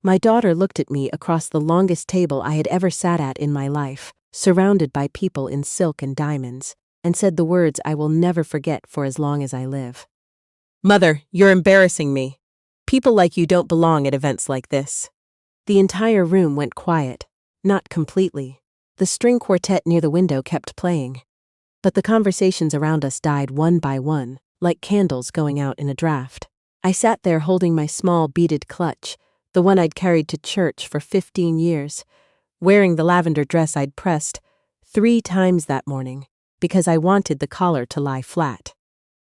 My daughter looked at me across the longest table I had ever sat at in my life, surrounded by people in silk and diamonds, and said the words I will never forget for as long as I live. "Mother, you're embarrassing me. People like you don't belong at events like this." The entire room went quiet. Not completely. The string quartet near the window kept playing. But the conversations around us died one by one, like candles going out in a draft. I sat there holding my small beaded clutch, the one I'd carried to church for 15 years, wearing the lavender dress I'd pressed 3 times that morning, because I wanted the collar to lie flat.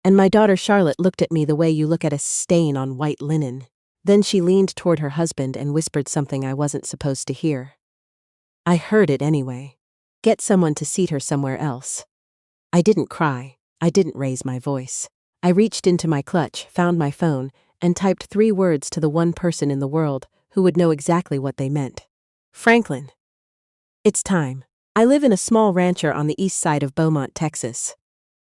And my daughter Charlotte looked at me the way you look at a stain on white linen. Then she leaned toward her husband and whispered something I wasn't supposed to hear. I heard it anyway. "Get someone to seat her somewhere else." I didn't cry. I didn't raise my voice. I reached into my clutch, found my phone, and typed 3 words to the one person in the world who would know exactly what they meant. "Franklin. It's time." I live in a small rancher on the east side of Beaumont, Texas.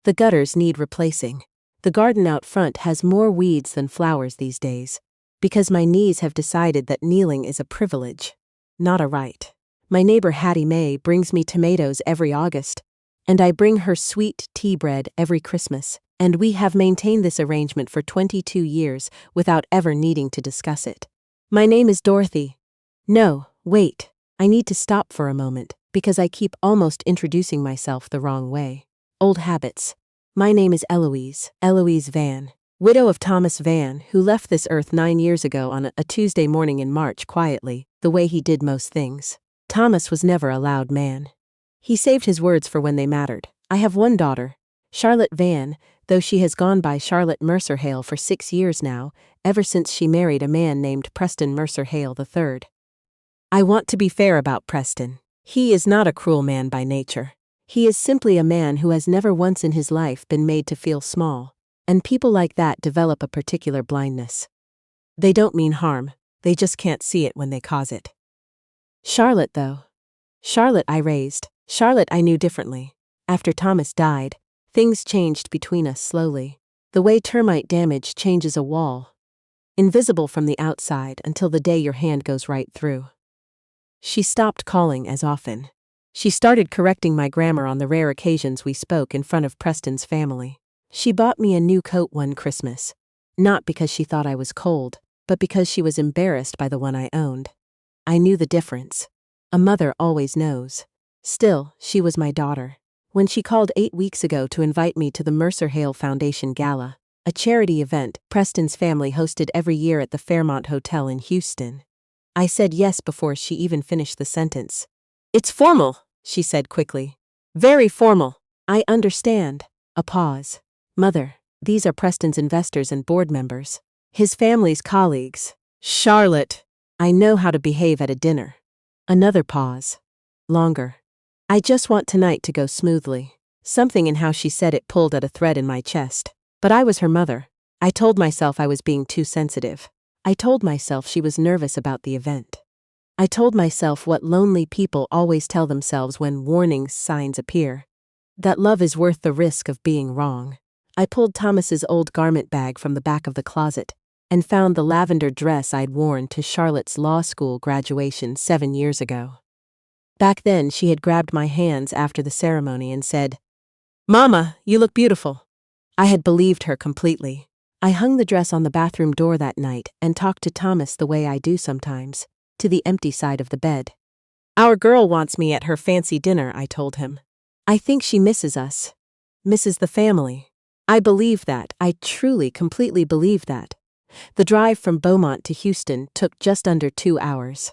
The gutters need replacing. The garden out front has more weeds than flowers these days, because my knees have decided that kneeling is a privilege, not a right. My neighbor Hattie Mae brings me tomatoes every August, and I bring her sweet tea bread every Christmas, and we have maintained this arrangement for 22 years without ever needing to discuss it. My name is Dorothy. No, wait, I need to stop for a moment, because I keep almost introducing myself the wrong way. Old habits. My name is Eloise Vann, widow of Thomas Vann, who left this earth 9 years ago on a Tuesday morning in March quietly, the way he did most things. Thomas was never a loud man. He saved his words for when they mattered. I have one daughter, Charlotte Vann, though she has gone by Charlotte Mercer Hale for 6 years now, ever since she married a man named Preston Mercer Hale III. I want to be fair about Preston. He is not a cruel man by nature. He is simply a man who has never once in his life been made to feel small, and people like that develop a particular blindness. They don't mean harm, they just can't see it when they cause it. Charlotte, though. Charlotte I raised. Charlotte I knew differently. After Thomas died, things changed between us slowly. The way termite damage changes a wall. Invisible from the outside until the day your hand goes right through. She stopped calling as often. She started correcting my grammar on the rare occasions we spoke in front of Preston's family. She bought me a new coat one Christmas, not because she thought I was cold, but because she was embarrassed by the one I owned. I knew the difference. A mother always knows. Still, she was my daughter. When she called 8 weeks ago to invite me to the Mercer Hale Foundation Gala, a charity event Preston's family hosted every year at the Fairmont Hotel in Houston, I said yes before she even finished the sentence. "It's formal," she said quickly. "Very formal." "I understand." A pause. "Mother, these are Preston's investors and board members. His family's colleagues." "Charlotte, I know how to behave at a dinner." Another pause. Longer. "I just want tonight to go smoothly." Something in how she said it pulled at a thread in my chest. But I was her mother. I told myself I was being too sensitive. I told myself she was nervous about the event. I told myself what lonely people always tell themselves when warning signs appear. That love is worth the risk of being wrong. I pulled Thomas's old garment bag from the back of the closet and found the lavender dress I'd worn to Charlotte's law school graduation 7 years ago. Back then, she had grabbed my hands after the ceremony and said, "Mama, you look beautiful." I had believed her completely. I hung the dress on the bathroom door that night and talked to Thomas the way I do sometimes, to the empty side of the bed. "Our girl wants me at her fancy dinner," I told him. "I think she misses us. Misses the family." I believe that. I truly, completely believe that. The drive from Beaumont to Houston took just under 2 hours.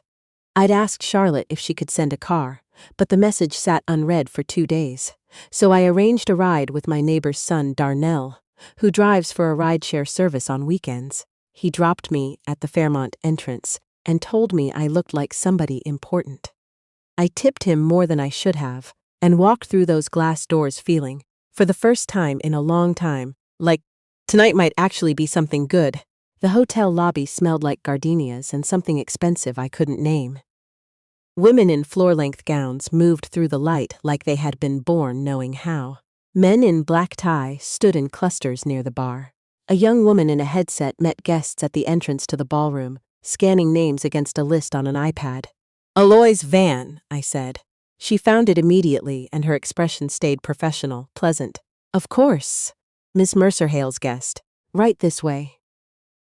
I'd asked Charlotte if she could send a car, but the message sat unread for 2 days. So I arranged a ride with my neighbor's son, Darnell, who drives for a rideshare service on weekends. He dropped me at the Fairmont entrance and told me I looked like somebody important. I tipped him more than I should have and walked through those glass doors feeling, for the first time in a long time, like tonight might actually be something good. The hotel lobby smelled like gardenias and something expensive I couldn't name. Women in floor-length gowns moved through the light like they had been born knowing how. Men in black tie stood in clusters near the bar. A young woman in a headset met guests at the entrance to the ballroom, scanning names against a list on an iPad. Eloise Vann, I said. She found it immediately, and her expression stayed professional, pleasant. Of course. Miss Mercer-Hale's guest. Right this way.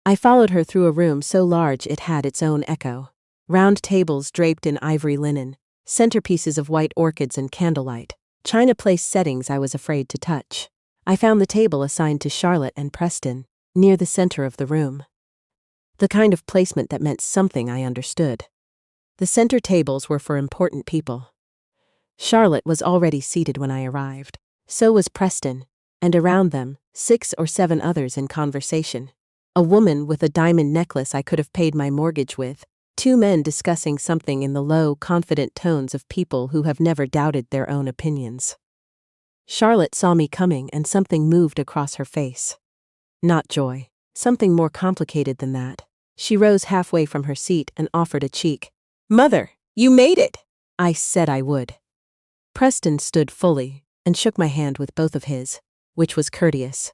I followed her through a room so large it had its own echo. Round tables draped in ivory linen, centerpieces of white orchids and candlelight, china place settings I was afraid to touch. I found the table assigned to Charlotte and Preston, near the center of the room. The kind of placement that meant something I understood. The center tables were for important people. Charlotte was already seated when I arrived. So was Preston, and around them, 6 or 7 others in conversation. A woman with a diamond necklace I could have paid my mortgage with, 2 men discussing something in the low, confident tones of people who have never doubted their own opinions. Charlotte saw me coming and something moved across her face. Not joy. Something more complicated than that. She rose halfway from her seat and offered a cheek. "Mother, you made it!" I said I would. Preston stood fully and shook my hand with both of his, which was courteous.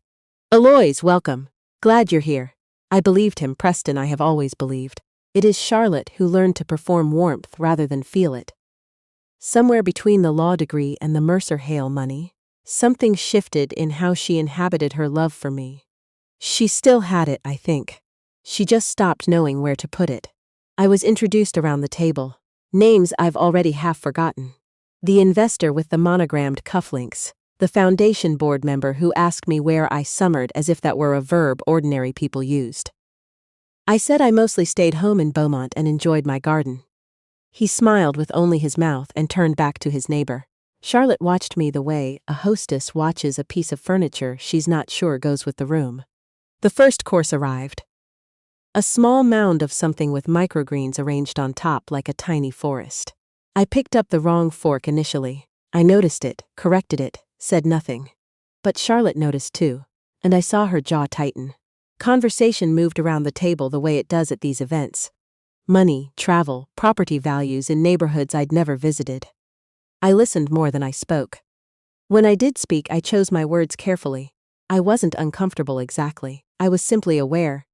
"Eloise, welcome. Glad you're here." I believed him. Preston I have always believed. It is Charlotte who learned to perform warmth rather than feel it. Somewhere between the law degree and the Mercer-Hale money, something shifted in how she inhabited her love for me. She still had it, I think. She just stopped knowing where to put it. I was introduced around the table. Names I've already half forgotten. The investor with the monogrammed cufflinks. The foundation board member who asked me where I summered as if that were a verb ordinary people used. I said I mostly stayed home in Beaumont and enjoyed my garden. He smiled with only his mouth and turned back to his neighbor. Charlotte watched me the way a hostess watches a piece of furniture she's not sure goes with the room. The first course arrived. A small mound of something with microgreens arranged on top like a tiny forest. I picked up the wrong fork initially. I noticed it, corrected it, said nothing. But Charlotte noticed too, and I saw her jaw tighten. Conversation moved around the table the way it does at these events. Money, travel, property values in neighborhoods I'd never visited. I listened more than I spoke. When I did speak, I chose my words carefully. I wasn't uncomfortable exactly. I was simply aware.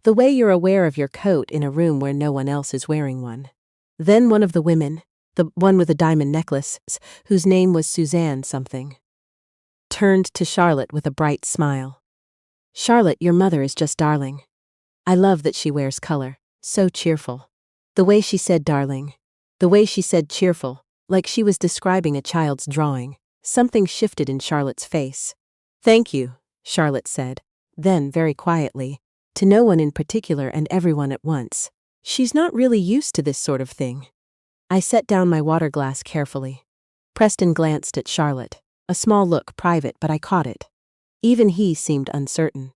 The way you're aware of your coat in a room where no one else is wearing one. Then one of the women, the one with a diamond necklace, whose name was Suzanne something, turned to Charlotte with a bright smile. "Charlotte, your mother is just darling. I love that she wears color, so cheerful." The way she said darling, the way she said cheerful, like she was describing a child's drawing, something shifted in Charlotte's face. "Thank you," Charlotte said, then very quietly, to no one in particular and everyone at once. She's not really used to this sort of thing. I set down my water glass carefully. Preston glanced at Charlotte, a small look, private, but I caught it. Even he seemed uncertain.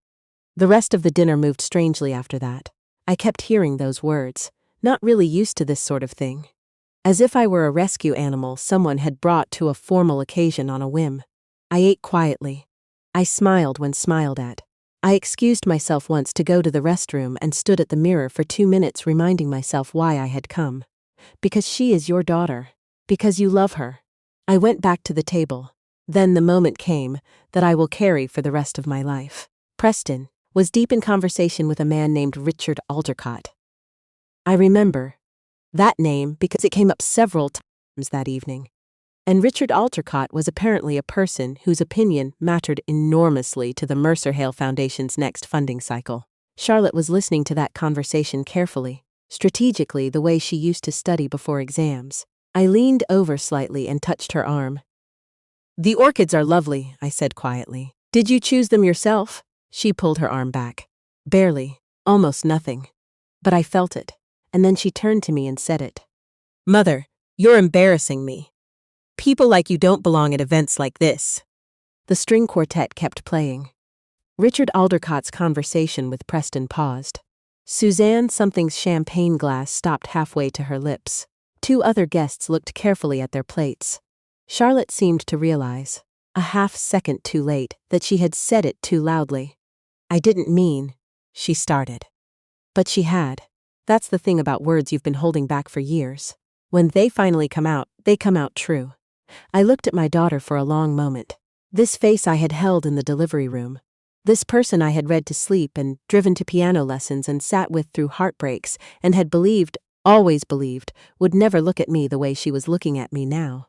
The rest of the dinner moved strangely after that. I kept hearing those words, "not really used to this sort of thing." As if I were a rescue animal someone had brought to a formal occasion on a whim. I ate quietly. I smiled when smiled at. I excused myself once to go to the restroom and stood at the mirror for 2 minutes reminding myself why I had come. Because she is your daughter. Because you love her. I went back to the table. Then the moment came that I will carry for the rest of my life. Preston was deep in conversation with a man named Richard Aldercott. I remember that name because it came up several times that evening. And Richard Aldercott was apparently a person whose opinion mattered enormously to the Mercer-Hale Foundation's next funding cycle. Charlotte was listening to that conversation carefully, strategically, the way she used to study before exams. I leaned over slightly and touched her arm. "The orchids are lovely," I said quietly. "Did you choose them yourself?" She pulled her arm back. "Barely. Almost nothing. But I felt it. And then she turned to me and said it. "Mother, you're embarrassing me. People like you don't belong at events like this." The string quartet kept playing. Richard Aldercott's conversation with Preston paused. Suzanne something's champagne glass stopped halfway to her lips. 2 other guests looked carefully at their plates. Charlotte seemed to realize, a half-second too late, that she had said it too loudly. "I didn't mean," she started. But she had. That's the thing about words you've been holding back for years. When they finally come out, they come out true. I looked at my daughter for a long moment. This face I had held in the delivery room. This person I had read to sleep and driven to piano lessons and sat with through heartbreaks and had believed, always believed, would never look at me the way she was looking at me now.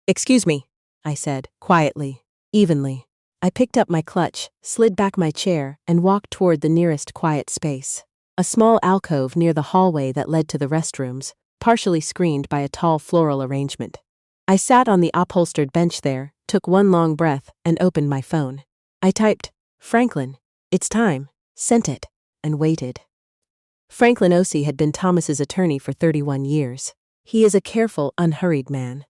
"Excuse me," I said, quietly, evenly. I picked up my clutch, slid back my chair, and walked toward the nearest quiet space. A small alcove near the hallway that led to the restrooms, partially screened by a tall floral arrangement. I sat on the upholstered bench there, took one long breath, and opened my phone. I typed, "Franklin, it's time," sent it, and waited. Franklin Ossie had been Thomas's attorney for 31 years. He is a careful, unhurried man.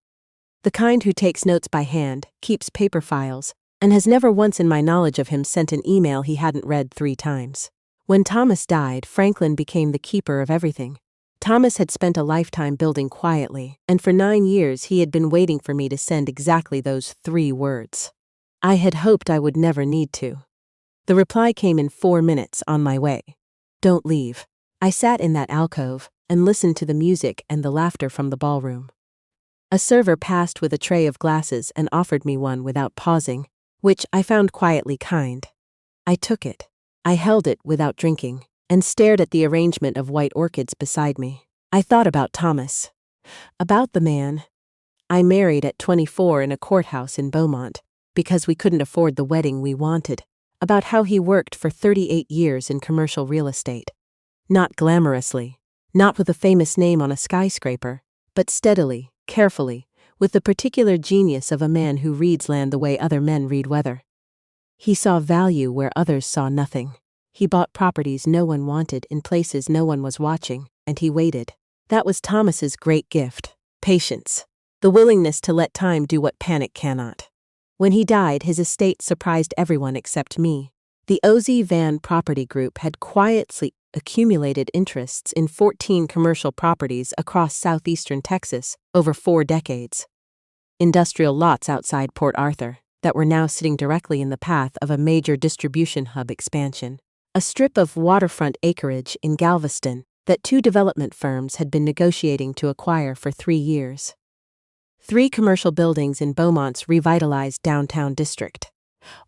The kind who takes notes by hand, keeps paper files, and has never once in my knowledge of him sent an email he hadn't read 3 times. When Thomas died, Franklin became the keeper of everything. Thomas had spent a lifetime building quietly, and for 9 years he had been waiting for me to send exactly those 3 words. I had hoped I would never need to. The reply came in 4 minutes on my way. "Don't leave." I sat in that alcove and listened to the music and the laughter from the ballroom. A server passed with a tray of glasses and offered me one without pausing, which I found quietly kind. I took it. I held it without drinking, and stared at the arrangement of white orchids beside me. I thought about Thomas. About the man I married at 24 in a courthouse in Beaumont, because we couldn't afford the wedding we wanted. About how he worked for 38 years in commercial real estate. Not glamorously, not with a famous name on a skyscraper, but steadily, carefully, with the particular genius of a man who reads land the way other men read weather. He saw value where others saw nothing. He bought properties no one wanted in places no one was watching, and he waited. That was Thomas's great gift, patience. The willingness to let time do what panic cannot. When he died, his estate surprised everyone except me. The Eloise Vann property group had quietly accumulated interests in 14 commercial properties across southeastern Texas over 4 decades. Industrial lots outside Port Arthur that were now sitting directly in the path of a major distribution hub expansion. A strip of waterfront acreage in Galveston that 2 development firms had been negotiating to acquire for 3 years. 3 commercial buildings in Beaumont's revitalized downtown district.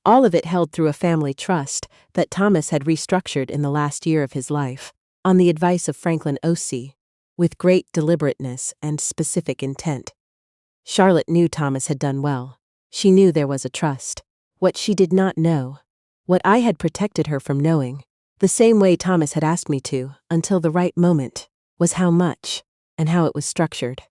All of it held through a family trust that Thomas had restructured in the last year of his life, on the advice of Franklin Ossie, with great deliberateness and specific intent. Charlotte knew Thomas had done well. She knew there was a trust. What she did not know, what I had protected her from knowing, the same way Thomas had asked me to, until the right moment, was how much, and how it was structured.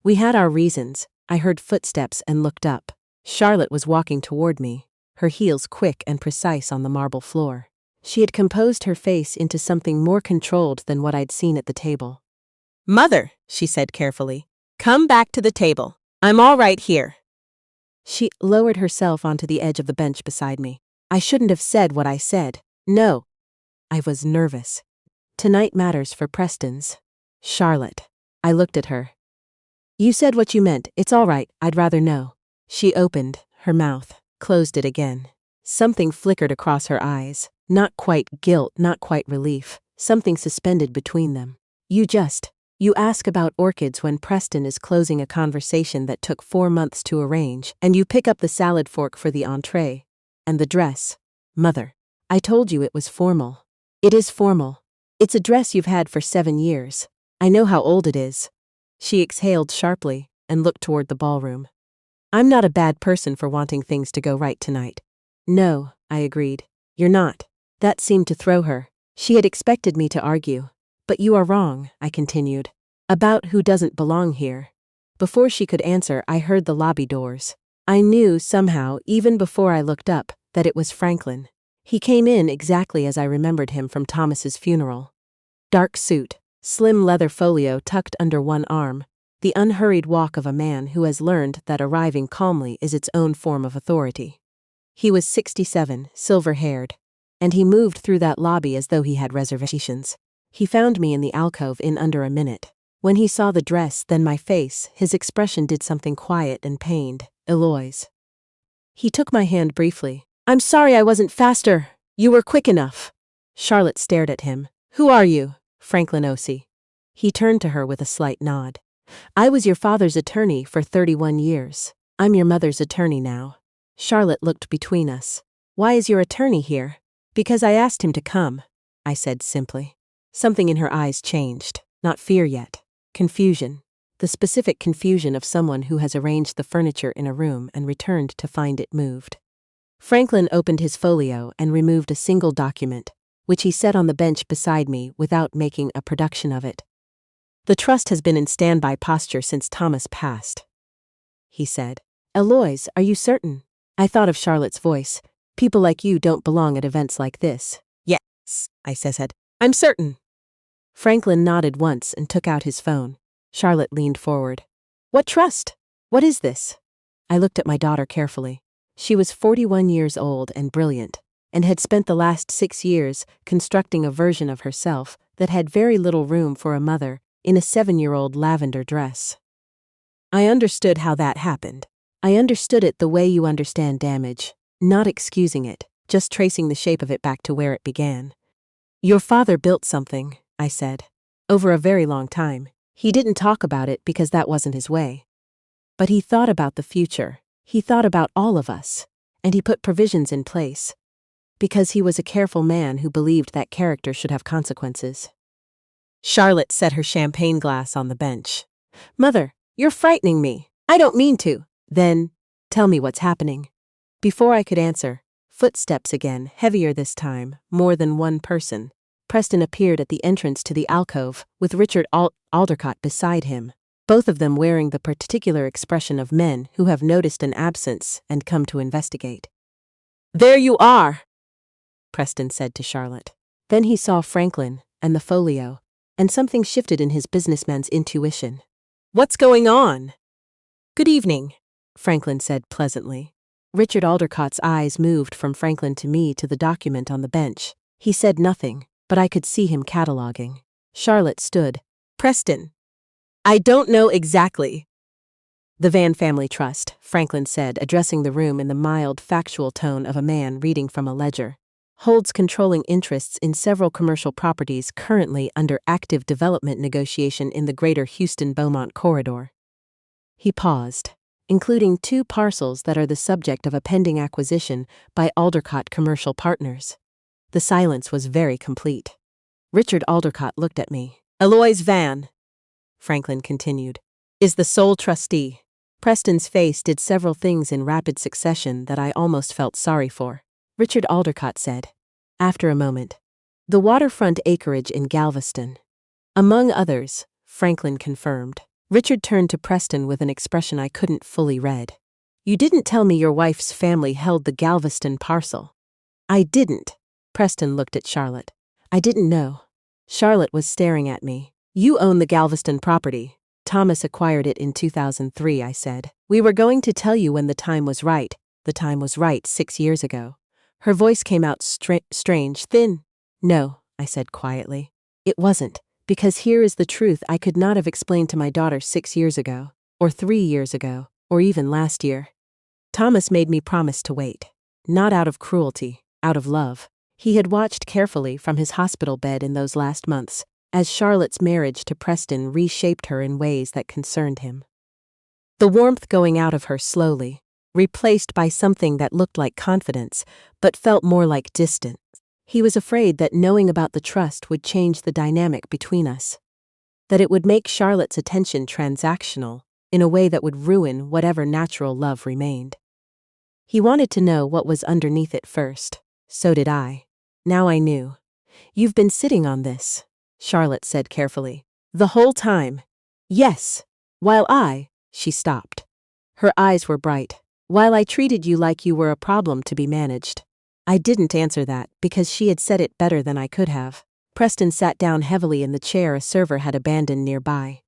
We had our reasons. I heard footsteps and looked up. Charlotte was walking toward me, her heels quick and precise on the marble floor. She had composed her face into something more controlled than what I'd seen at the table. "Mother," she said carefully, "come back to the table. I'm all right here." She lowered herself onto the edge of the bench beside me. I shouldn't have said what I said. No. I was nervous. Tonight matters for Preston's. Charlotte. I looked at her. "You said what you meant. It's all right. I'd rather know." She opened her mouth, closed it again. Something flickered across her eyes. Not quite guilt, not quite relief. Something suspended between them. You ask about orchids when Preston is closing a conversation that took 4 months to arrange, and you pick up the salad fork for the entree. And the dress. Mother. I told you it was formal. It is formal. It's a dress you've had for 7 years. I know how old it is. She exhaled sharply and looked toward the ballroom. "I'm not a bad person for wanting things to go right tonight." "No," I agreed. "You're not." That seemed to throw her. She had expected me to argue. "But you are wrong," I continued. "About who doesn't belong here." Before she could answer, I heard the lobby doors. I knew, somehow, even before I looked up, that it was Franklin. He came in exactly as I remembered him from Thomas's funeral. Dark suit, slim leather folio tucked under one arm, the unhurried walk of a man who has learned that arriving calmly is its own form of authority. He was 67, silver-haired, and he moved through that lobby as though he had reservations. He found me in the alcove in under a minute. When he saw the dress, then my face, his expression did something quiet and pained. "Eloise." He took my hand briefly. "I'm sorry I wasn't faster. You were quick enough." Charlotte stared at him. "Who are you?" "Franklin Ossie." He turned to her with a slight nod. "I was your father's attorney for 31 years. I'm your mother's attorney now." Charlotte looked between us. Why is your attorney here? Because I asked him to come, I said simply. Something in her eyes changed. Not fear yet. Confusion. The specific confusion of someone who has arranged the furniture in a room and returned to find it moved. Franklin opened his folio and removed a single document, which he set on the bench beside me without making a production of it. The trust has been in standby posture since Thomas passed, he said. Eloise, are you certain? I thought of Charlotte's voice. People like you don't belong at events like this. Yes, I said. I'm certain. Franklin nodded once and took out his phone. Charlotte leaned forward. What trust? What is this? I looked at my daughter carefully. She was 41 years old and brilliant, and had spent the last 6 years constructing a version of herself that had very little room for a mother in a 7-year-old lavender dress. I understood how that happened. I understood it the way you understand damage, not excusing it, just tracing the shape of it back to where it began. Your father built something, I said, over a very long time. He didn't talk about it because that wasn't his way. But he thought about the future. He thought about all of us, and he put provisions in place, because he was a careful man who believed that character should have consequences. Charlotte set her champagne glass on the bench. Mother, you're frightening me. I don't mean to. Then, tell me what's happening. Before I could answer, footsteps again, heavier this time, more than one person. Preston appeared at the entrance to the alcove, with Richard Aldercott beside him, both of them wearing the particular expression of men who have noticed an absence and come to investigate. There you are, Preston said to Charlotte. Then he saw Franklin and the folio, and something shifted in his businessman's intuition. What's going on? Good evening, Franklin said pleasantly. Richard Aldercott's eyes moved from Franklin to me to the document on the bench. He said nothing, but I could see him cataloging. Charlotte stood. Preston. I don't know exactly. The Vann Family Trust, Franklin said, addressing the room in the mild, factual tone of a man reading from a ledger, holds controlling interests in several commercial properties currently under active development negotiation in the greater Houston-Beaumont corridor. He paused, including 2 parcels that are the subject of a pending acquisition by Aldercott Commercial Partners. The silence was very complete. Richard Aldercott looked at me. Eloise Vann, Franklin continued, is the sole trustee. Preston's face did several things in rapid succession that I almost felt sorry for. Richard Aldercott said, after a moment, the waterfront acreage in Galveston. Among others, Franklin confirmed. Richard turned to Preston with an expression I couldn't fully read. You didn't tell me your wife's family held the Galveston parcel. I didn't. Preston looked at Charlotte. I didn't know. Charlotte was staring at me. You own the Galveston property. Thomas acquired it in 2003, I said. We were going to tell you when the time was right. The time was right 6 years ago. Her voice came out strange, thin. No, I said quietly. It wasn't, because here is the truth I could not have explained to my daughter 6 years ago, or 3 years ago, or even last year. Thomas made me promise to wait. Not out of cruelty, out of love. He had watched carefully from his hospital bed in those last months, as Charlotte's marriage to Preston reshaped her in ways that concerned him. The warmth going out of her slowly, replaced by something that looked like confidence, but felt more like distance. He was afraid that knowing about the trust would change the dynamic between us, that it would make Charlotte's attention transactional, in a way that would ruin whatever natural love remained. He wanted to know what was underneath it first. So did I. Now I knew. You've been sitting on this, Charlotte said carefully. The whole time. Yes. While she stopped. Her eyes were bright. While I treated you like you were a problem to be managed. I didn't answer that because she had said it better than I could have. Preston sat down heavily in the chair a server had abandoned nearby.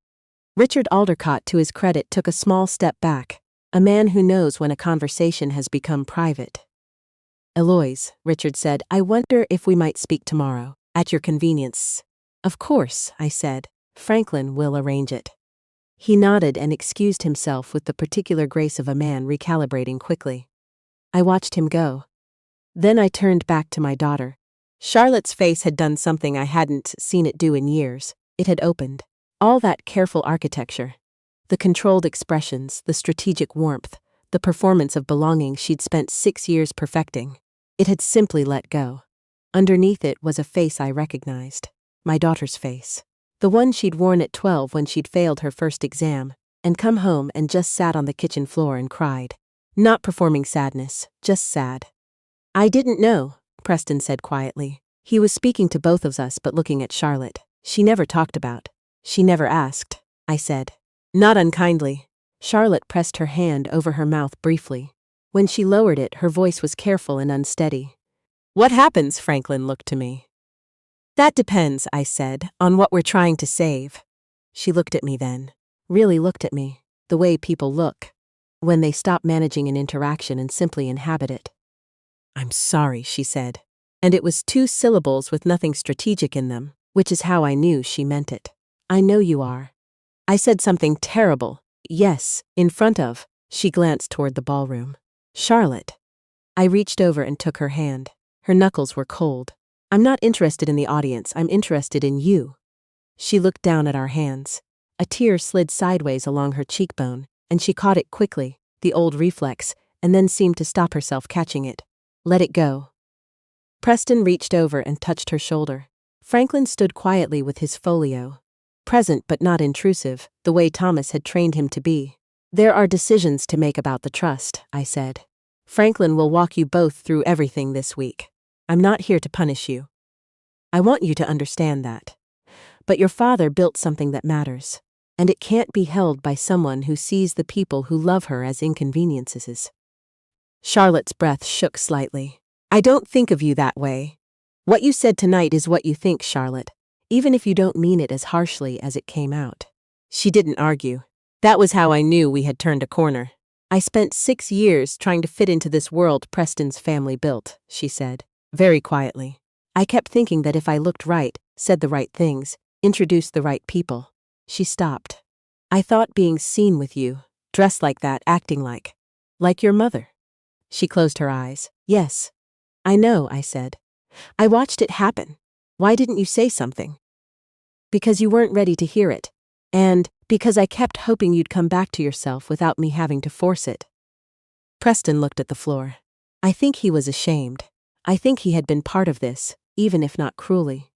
Richard Aldercott, to his credit, took a small step back, a man who knows when a conversation has become private. Eloise, Richard said, I wonder if we might speak tomorrow, at your convenience. Of course, I said. Franklin will arrange it. He nodded and excused himself with the particular grace of a man recalibrating quickly. I watched him go. Then I turned back to my daughter. Charlotte's face had done something I hadn't seen it do in years. It had opened. All that careful architecture, the controlled expressions, the strategic warmth, the performance of belonging she'd spent 6 years perfecting. It had simply let go. Underneath it was a face I recognized. My daughter's face. The one she'd worn at 12 when she'd failed her first exam, and come home and just sat on the kitchen floor and cried. Not performing sadness, just sad. I didn't know, Preston said quietly. He was speaking to both of us but looking at Charlotte. She never talked about. She never asked, I said. Not unkindly. Charlotte pressed her hand over her mouth briefly. When she lowered it, her voice was careful and unsteady. What happens? Franklin looked to me. That depends, I said, on what we're trying to save. She looked at me then. Really looked at me. The way people look. When they stop managing an interaction and simply inhabit it. I'm sorry, she said. And it was 2 syllables with nothing strategic in them, which is how I knew she meant it. I know you are. I said something terrible. Yes, in front of. She glanced toward the ballroom. Charlotte. I reached over and took her hand. Her knuckles were cold. I'm not interested in the audience, I'm interested in you. She looked down at our hands. A tear slid sideways along her cheekbone, and she caught it quickly, the old reflex, and then seemed to stop herself catching it. Let it go. Preston reached over and touched her shoulder. Franklin stood quietly with his folio. Present but not intrusive, the way Thomas had trained him to be. There are decisions to make about the trust, I said. Franklin will walk you both through everything this week. I'm not here to punish you. I want you to understand that. But your father built something that matters, and it can't be held by someone who sees the people who love her as inconveniences. Charlotte's breath shook slightly. I don't think of you that way. What you said tonight is what you think, Charlotte, even if you don't mean it as harshly as it came out. She didn't argue. That was how I knew we had turned a corner. I spent 6 years trying to fit into this world Preston's family built, she said, very quietly. I kept thinking that if I looked right, said the right things, introduced the right people. She stopped. I thought being seen with you, dressed like that, acting like your mother. She closed her eyes. Yes. I know, I said. I watched it happen. Why didn't you say something? Because you weren't ready to hear it. And because I kept hoping you'd come back to yourself without me having to force it. Preston looked at the floor. I think he was ashamed. I think he had been part of this, even if not cruelly.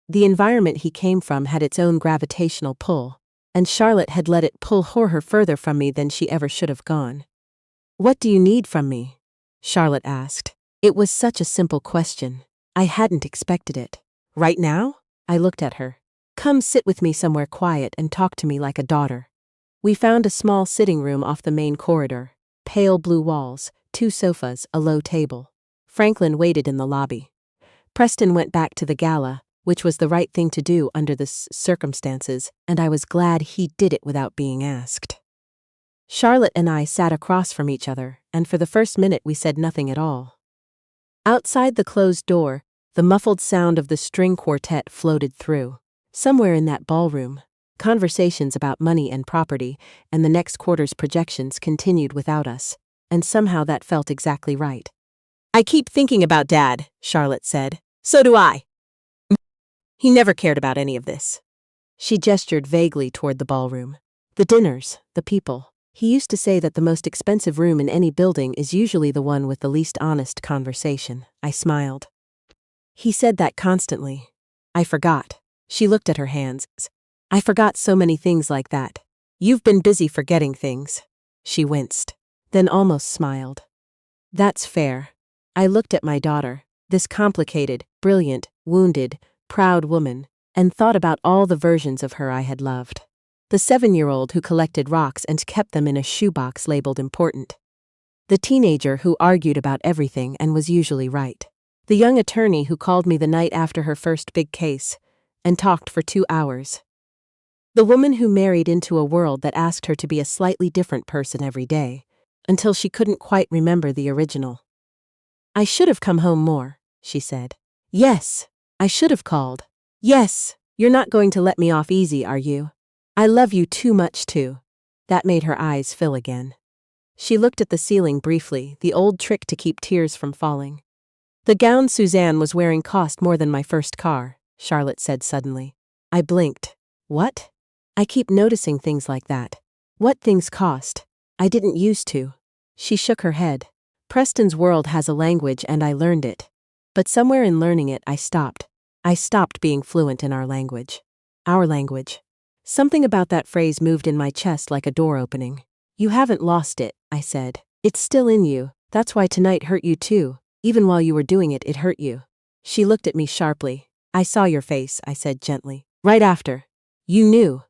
The environment he came from had its own gravitational pull, and Charlotte had let it pull her further from me than she ever should have gone. What do you need from me? Charlotte asked. It was such a simple question. I hadn't expected it. Right now? I looked at her. Come sit with me somewhere quiet and talk to me like a daughter. We found a small sitting room off the main corridor. Pale blue walls, 2 sofas, a low table. Franklin waited in the lobby. Preston went back to the gala, which was the right thing to do under the circumstances, and I was glad he did it without being asked. Charlotte and I sat across from each other, and for the first minute we said nothing at all. Outside the closed door, the muffled sound of the string quartet floated through. Somewhere in that ballroom, conversations about money and property and the next quarter's projections continued without us, and somehow that felt exactly right. I keep thinking about Dad, Charlotte said. So do I. He never cared about any of this. She gestured vaguely toward the ballroom. The dinners, the people. He used to say that the most expensive room in any building is usually the one with the least honest conversation. I smiled. He said that constantly. I forgot. She looked at her hands. I forgot so many things like that. You've been busy forgetting things. She winced, then almost smiled. That's fair. I looked at my daughter, this complicated, brilliant, wounded, proud woman, and thought about all the versions of her I had loved. The 7-year-old who collected rocks and kept them in a shoebox labeled important. The teenager who argued about everything and was usually right. The young attorney who called me the night after her first big case and talked for 2 hours. The woman who married into a world that asked her to be a slightly different person every day, until she couldn't quite remember the original. I should have come home more, she said. Yes, I should have called. Yes, you're not going to let me off easy, are you? I love you too much to. That made her eyes fill again. She looked at the ceiling briefly, the old trick to keep tears from falling. The gown Suzanne was wearing cost more than my first car, Charlotte said suddenly. I blinked. What? I keep noticing things like that. What things cost? I didn't used to. She shook her head. Preston's world has a language and I learned it. But somewhere in learning it, I stopped. I stopped being fluent in our language. Our language. Something about that phrase moved in my chest like a door opening. You haven't lost it, I said. It's still in you. That's why tonight hurt you too. Even while you were doing it, it hurt you. She looked at me sharply. I saw your face, I said gently. Right after. You knew.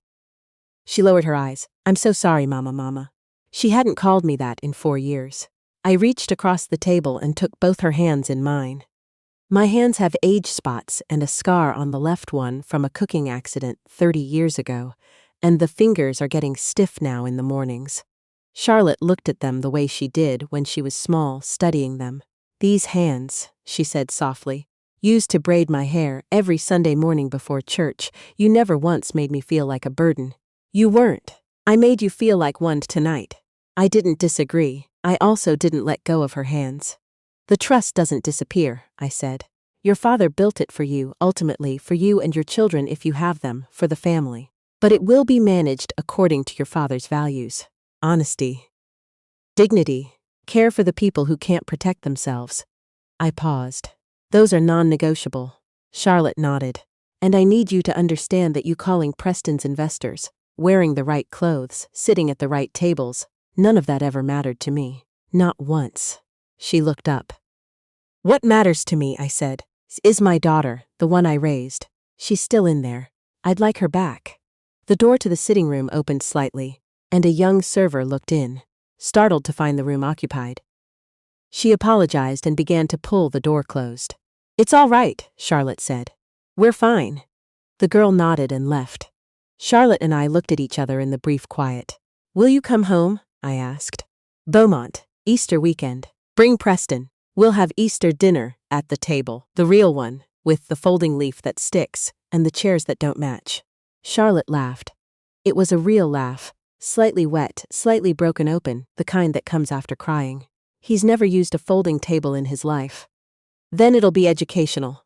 She lowered her eyes. I'm so sorry, Mama. She hadn't called me that in 4 years. I reached across the table and took both her hands in mine. My hands have age spots and a scar on the left one from a cooking accident 30 years ago, and the fingers are getting stiff now in the mornings. Charlotte looked at them the way she did when she was small, studying them. These hands, she said softly, used to braid my hair every Sunday morning before church. You never once made me feel like a burden. You weren't. I made you feel like one tonight. I didn't disagree. I also didn't let go of her hands. The trust doesn't disappear, I said. Your father built it for you, ultimately for you and your children if you have them, for the family. But it will be managed according to your father's values. Honesty. Dignity. Care for the people who can't protect themselves. I paused. Those are non-negotiable. Charlotte nodded. And I need you to understand that you calling Preston's investors, wearing the right clothes, sitting at the right tables, none of that ever mattered to me. Not once. She looked up. What matters to me, I said, is my daughter, the one I raised. She's still in there. I'd like her back. The door to the sitting room opened slightly, and a young server looked in, startled to find the room occupied. She apologized and began to pull the door closed. It's all right, Charlotte said. We're fine. The girl nodded and left. Charlotte and I looked at each other in the brief quiet. Will you come home? I asked. Beaumont, Easter weekend. Bring Preston. We'll have Easter dinner at the table, the real one, with the folding leaf that sticks and the chairs that don't match. Charlotte laughed. It was a real laugh, slightly wet, slightly broken open, the kind that comes after crying. He's never used a folding table in his life. Then it'll be educational.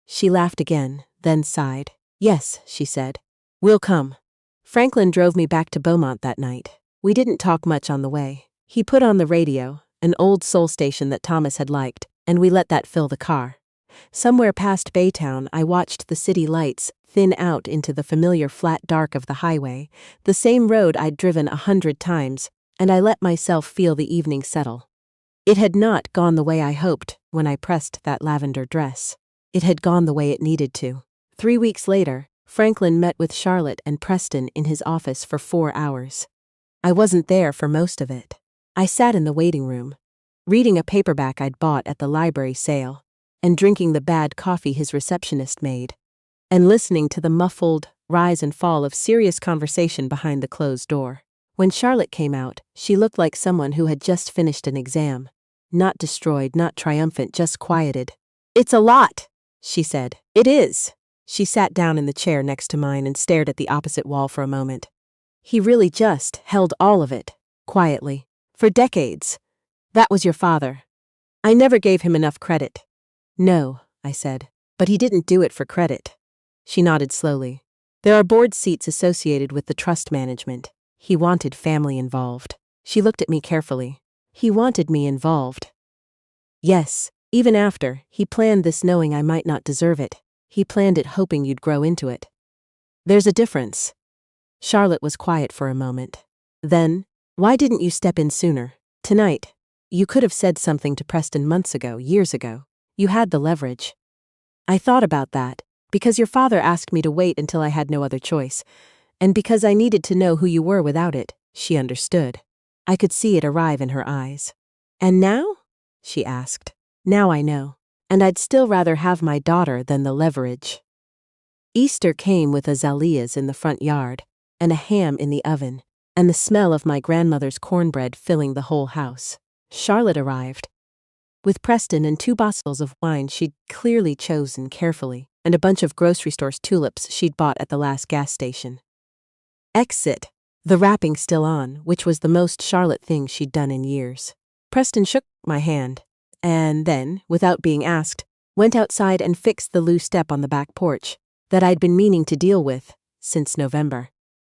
She laughed again, then sighed. Yes, she said. We'll come. Franklin drove me back to Beaumont that night. We didn't talk much on the way. He put on the radio, an old soul station that Thomas had liked, and we let that fill the car. Somewhere past Baytown, I watched the city lights thin out into the familiar flat dark of the highway, the same road I'd driven 100 times, and I let myself feel the evening settle. It had not gone the way I hoped when I pressed that lavender dress. It had gone the way it needed to. 3 weeks later, Franklin met with Charlotte and Preston in his office for 4 hours. I wasn't there for most of it. I sat in the waiting room, reading a paperback I'd bought at the library sale, and drinking the bad coffee his receptionist made, and listening to the muffled rise and fall of serious conversation behind the closed door. When Charlotte came out, she looked like someone who had just finished an exam. Not destroyed, not triumphant, just quieted. It's a lot, she said. It is. She sat down in the chair next to mine and stared at the opposite wall for a moment. He really just held all of it, quietly. For decades. That was your father. I never gave him enough credit. No, I said, but he didn't do it for credit. She nodded slowly. There are board seats associated with the trust management. He wanted family involved. She looked at me carefully. He wanted me involved. Yes, even after, he planned this knowing I might not deserve it. He planned it hoping you'd grow into it. There's a difference. Charlotte was quiet for a moment. Then, why didn't you step in sooner? Tonight. You could have said something to Preston months ago, years ago. You had the leverage. I thought about that, because your father asked me to wait until I had no other choice, and because I needed to know who you were without it. She understood. I could see it arrive in her eyes. And now? She asked. Now I know. And I'd still rather have my daughter than the leverage. Easter came with azaleas in the front yard, and a ham in the oven, and the smell of my grandmother's cornbread filling the whole house. Charlotte arrived, with Preston and 2 bottles of wine she'd clearly chosen carefully, and a bunch of grocery store's tulips she'd bought at the last gas station. Exit. The wrapping still on, which was the most Charlotte thing she'd done in years. Preston shook my hand, and then, without being asked, went outside and fixed the loose step on the back porch that I'd been meaning to deal with since November.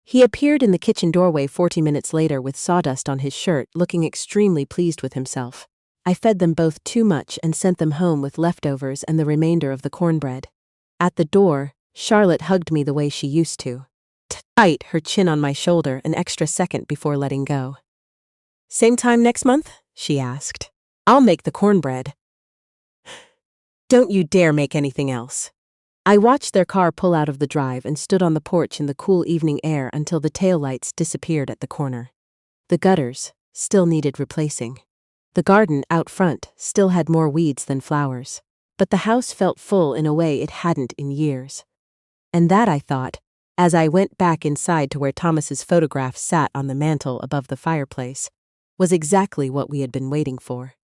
He appeared in the kitchen doorway 40 minutes later with sawdust on his shirt, looking extremely pleased with himself. I fed them both too much and sent them home with leftovers and the remainder of the cornbread. At the door, Charlotte hugged me the way she used to. Tight, her chin on my shoulder an extra second before letting go. "Same time next month?" she asked. "I'll make the cornbread. Don't you dare make anything else." I watched their car pull out of the drive and stood on the porch in the cool evening air until the taillights disappeared at the corner. The gutters still needed replacing. The garden out front still had more weeds than flowers. But the house felt full in a way it hadn't in years. And that, I thought, as I went back inside to where Thomas's photograph sat on the mantel above the fireplace, was exactly what we had been waiting for.